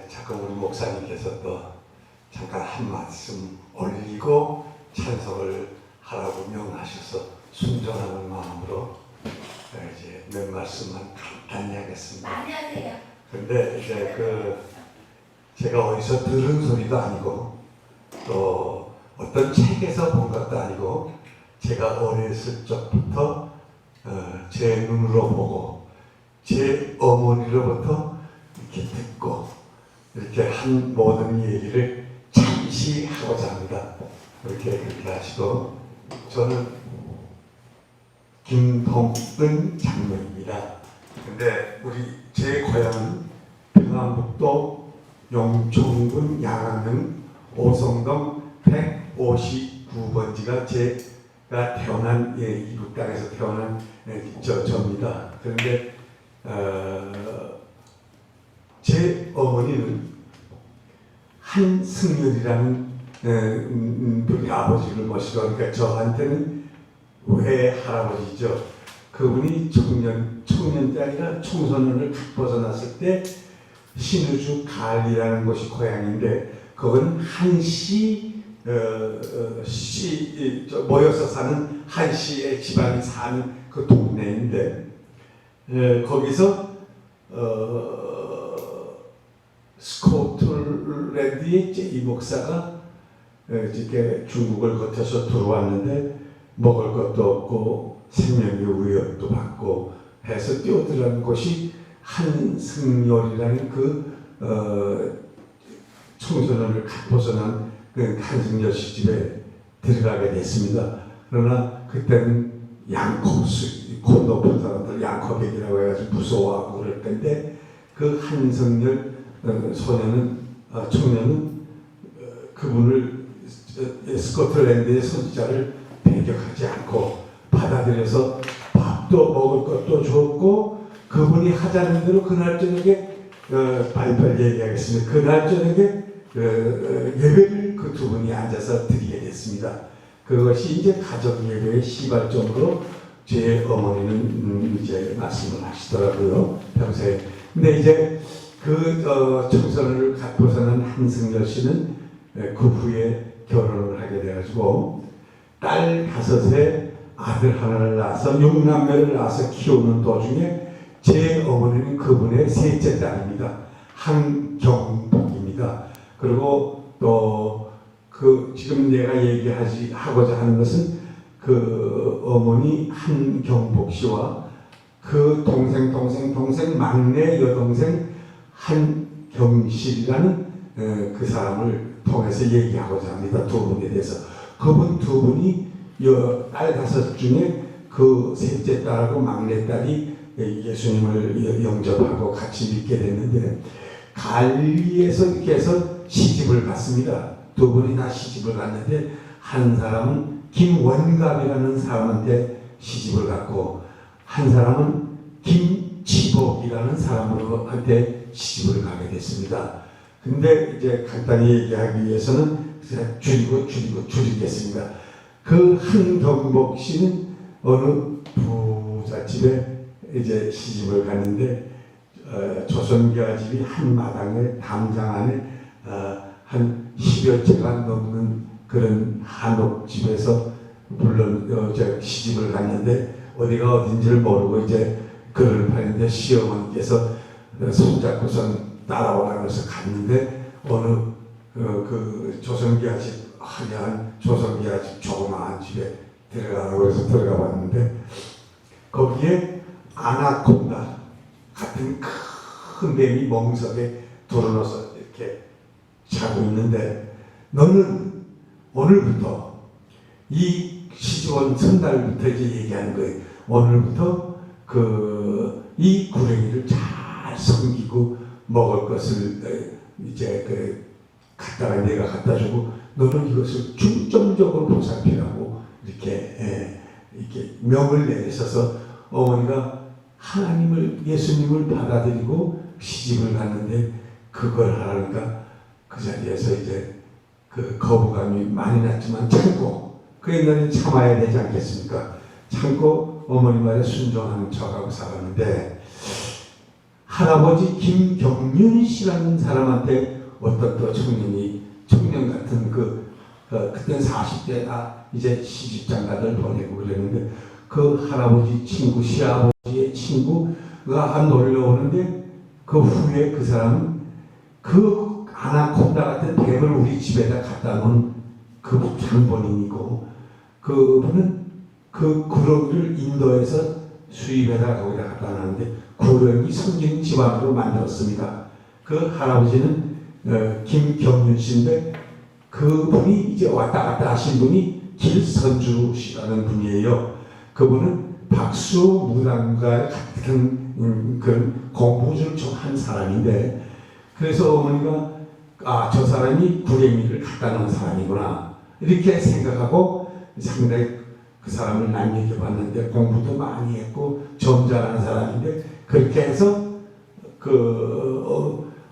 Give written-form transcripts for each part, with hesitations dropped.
잠깐 우리 목사님께서 또 잠깐 한 말씀 올리고 찬송을 하라고 명하셔서 순종하는 마음으로 이제 몇 말씀만 간단히 하겠습니다. 많이 하세요. 근데 이제 제가 어디서 들은 소리도 아니고 또 어떤 책에서 본 것도 아니고 제가 어렸을 적부터 제 눈으로 보고 제 어머니로부터 이렇게 듣고 이렇게 한 모든 얘기를 잠시 하고자 합니다. 그렇게 하시고 저는 김동은 장로입니다. 근데 제 고향은 평안북도 용천군 양안면 오성동 159번지가 제가 태어난 이북 땅에서 태어난 저입니다. 그런데 제 어머니는 한승열이라는 분이 아버지를 모시고, 그러니까 저한테는 외할아버지죠. 그분이 청년 때 아니라 청소년을 벗어났을 때 신우주 가을이라는 곳이 고향인데, 그건 한씨 모여서 사는 한씨의 집안이 사는 그 동네인데, 거기서 스코틀랜드의 이 목사가 이렇게 중국을 거쳐서 들어왔는데 먹을 것도 없고 생명의 위협도 받고 해서 뛰어들어간 곳이 한승열이라는 청소년을 벗어난 그 한승열 씨 집에 들어가게 됐습니다. 그러나 그때는 코 높은 사람들 양코백이라고 해가지고 무서워하고 그럴 텐데, 그 한승열 청년은 그분을 스코틀랜드의 선지자를 배격하지 않고 받아들여서 밥도 먹을 것도 줬고, 그분이 하자는 대로 그날 저녁에 빨리빨리 얘기하겠습니다. 그날 저녁에 예배를 그 두 분이 앉아서 드리게 됐습니다. 그것이 이제 가족 예배의 시발점으로 제 어머니는 이제 말씀을 하시더라고요, 평소에. 근데 이제 청소년을 벗어난 한승열 씨는 그 후에 결혼을 하게 돼가지고 딸 5에 아들 하나를 낳아서 6남매를 낳아서 키우는 도중에 제 어머니는 그분의 셋째 딸입니다. 한경복입니다. 그리고 또 지금 내가 하고자 하는 것은 그 어머니 한경복 씨와 그 동생 막내 여동생 한경실이라는 그 사람을 통해서 얘기하고자 합니다. 두 분에 대해서. 그분 두 분이 딸 5 중에 그 셋째 딸하고 막내 딸이 예수님을 영접하고 같이 믿게 됐는데, 갈리에서 이렇게 해서 시집을 갔습니다. 두 분이 다 시집을 갔는데, 한 사람은 김원갑이라는 사람한테 시집을 갔고, 한 사람은 김치복이라는 사람한테 시집을 가게 됐습니다. 근데 이제 간단히 얘기하기 위해서는 줄이겠습니다. 그 한경복 씨는 어느 부잣집에 이제 시집을 갔는데, 조선계화 집이 한 마당에 담장 안에 한 10여 채가 넘는 그런 한옥집에서 물론 시집을 갔는데, 어디가 어딘지를 모르고 이제 글을 파는데 시어머니께서 손잡고선 따라오라고 해서 갔는데, 어느 그 조선계화 집, 화려한 조선계화 집 조그마한 집에 들어가라고 해서 들어가 봤는데, 거기에 아나콘다 같은 큰 뱀이 멍석에 들어넣어서 이렇게 자고 있는데, 너는 오늘부터 이 시집온 첫날부터 이제 얘기하는 거예요. 오늘부터 이 구렁이를 잘 섬기고 먹을 것을 이제 갖다가 내가 갖다 주고, 너는 이것을 중점적으로 보살피라고 이렇게 명을 내리셔서 어머니가 예수님을 받아들이고 시집을 갔는데, 그걸 하라니까 그 자리에서 이제 거부감이 많이 났지만 참고, 그 옛날에 참아야 되지 않겠습니까? 참고 어머니 말에 순종하는 척하고 살았는데, 할아버지 김경륜 씨라는 사람한테 어떤 또 청년 같은 그때 40대가 이제 시집장가들 보내고 그랬는데 그 할아버지 친구, 시아버지의 친구가 한 놀러 오는데 그 후에 그 사람은 그 아나콘다 같은 뱀을 우리 집에다 갖다 놓은 그 장본인이고 그분은 그 구렁이를 인도에서 수입해다 거기다 갖다 놨는데 구렁이 섬기는 집안으로 만들었습니다. 그 할아버지는 김경륜 씨인데 그분이 이제 왔다 갔다 하신 분이 길선주 씨라는 분이에요. 그분은 박수 무당과 같은 그런 공부를 좀 한 사람인데 그래서 어머니가 저 사람이 구렁이를 갖다 놓은 사람이구나 이렇게 생각하고 상당히 그 사람을 남겨봤는데 공부도 많이 했고 점잖은 사람인데 그렇게 해서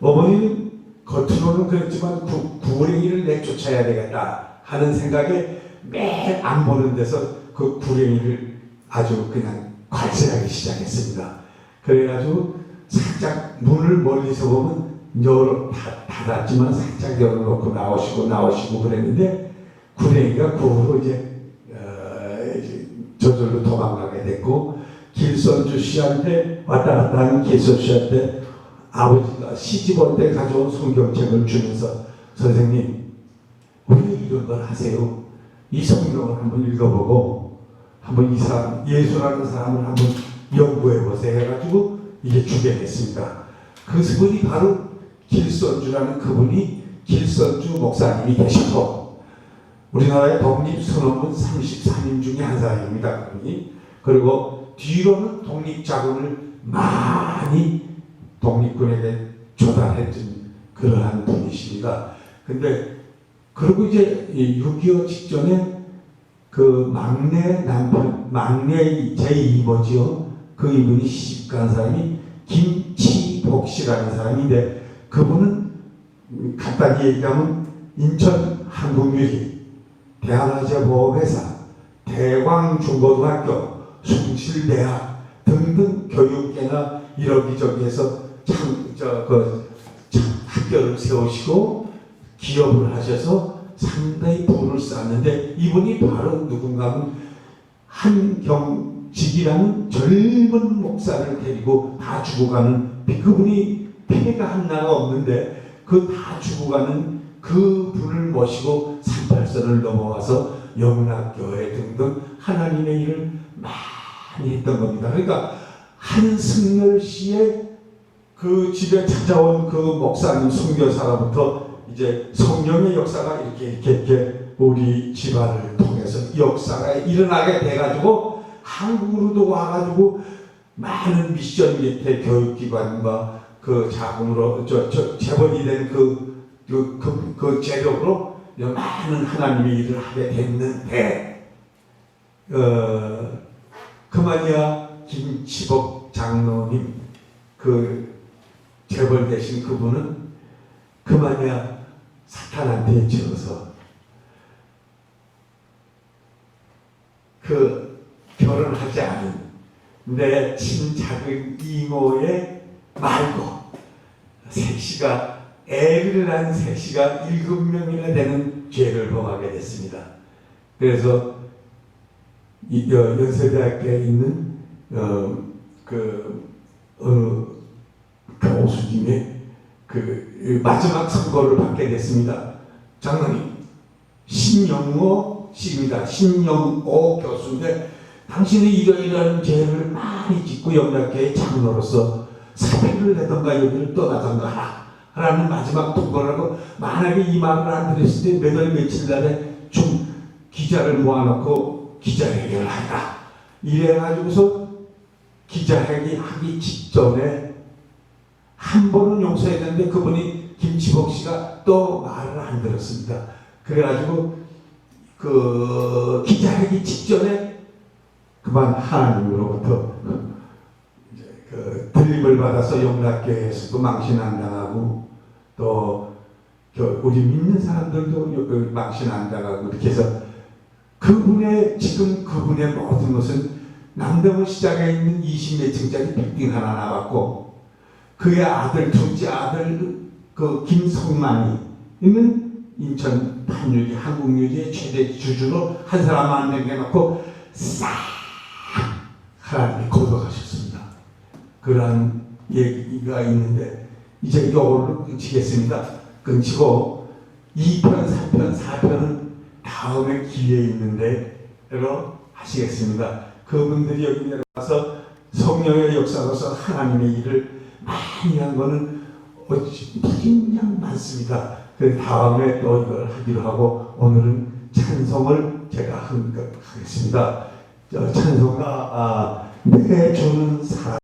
어머니는 겉으로는 그랬지만 구렁이를 내쫓아야 되겠다 하는 생각에 매일 안 보는 데서 그 구렁이를 아주 그냥 관찰하기 시작했습니다. 그래가지고 살짝 문을 멀리서 보면 닫았지만 살짝 열어놓고 나오시고 그랬는데 구렁이가 그 후로 이제 저절로 도망가게 됐고 길선주 씨한테 왔다 갔다 하는 길선주 씨한테 아버지가 시집 올 때 가져온 성경책을 주면서 선생님 왜 이런 걸 하세요? 이 성경을 한번 읽어보고 한번 이 사람 예수라는 사람을 한번 연구해 보세요 해가지고 이게 주게 됐습니다. 그분이 바로 길선주라는 그분이 길선주 목사님이 되셨고 우리나라의 독립선언문 33인 중에 한 사람입니다. 그분이. 그리고 뒤로는 독립자금을 많이 독립군에게 조달했던 그러한 분이십니다. 근데 그리고 이제 6.25 직전에 그 막내 제2모지요. 그 이분이 시집간 사람이 김치복 씨라는 사람인데 그분은 간단히 얘기하면 인천 한국유리, 대한화재보험회사, 대광중고등학교, 숭실대학 등등 교육계나 여기저기에서 학교를 세우시고 기업을 하셔서 상당히 부를 쌓았는데 이분이 바로 누군가는 한경직이라는 젊은 목사를 데리고 다 죽어가는 그분이 폐가 하나가 없는데 그 다 죽어가는 그 분을 모시고 38선을 넘어와서 영락교회 등등 하나님의 일을 많이 했던 겁니다. 그러니까 한승열 씨의 그 집에 찾아온 그 목사님 선교사로부터 이제 성령의 역사가 이렇게 우리 집안을 통해서 역사가 일어나게 돼가지고 한국으로도 와가지고 많은 미션 밑에 교육기관과 그 자금으로 재벌이 된 그 재력으로 많은 하나님의 일을 하게 됐는데 그만이야 김치복 장로님 그 재벌 되신 그분은 그만이야 사탄한테 지어서 그 결혼하지 않은 내 친작은 이모의 말고 셋이가 애를 낳은 셋이가 7명이나 되는 죄를 범하게 됐습니다. 그래서 연세대학교에 있는 교수님의 그 마지막 선고를 받게 됐습니다. 장로님 신영호 씨입니다. 신영호 교수인데 당신이 이러이러한 죄를 많이 짓고 영락교회 장로로서 사표를 내던가 여기를 떠나던가 하라는 마지막 통보를 하고 만약에 이 말을 안 들었을 때 몇 월 며칠 날에 좀 기자를 모아놓고 기자회견을 한다. 이래가지고서 기자회견 하기 직전에 한 번은 용서했는데 그분이 김치복 씨가 또 말을 안 들었습니다. 그래가지고 그 기자회견 직전에 그만 하나님으로부터 그 들림을 받아서 영락교회에서도 망신 안 당하고 또 우리 믿는 사람들도 망신 안 당하고 이렇게 해서 지금 그분의 모든 것은 남대문 시장에 있는 20몇 층짜리 빌딩 하나 나왔고 그의 아들, 둘째 아들 그 김성만이 있는 인천 판유리 한국유지의 최대 주주로 한 사람만 남겨놓고 싹 하나님이 거둬가셨습니다. 그러한 얘기가 있는데 이제 이걸로 끊치겠습니다. 끊치고 2편, 3편, 4편은 다음에 기회에 있는데 로 하시겠습니다. 그분들이 여기 내려와서 성령의 역사로서 하나님의 일을 많이 한 거는 그냥 많습니다. 그 다음에 또 이걸 하기로 하고 오늘은 찬송을 제가 하겠습니다. 찬송가 내 주는 사랑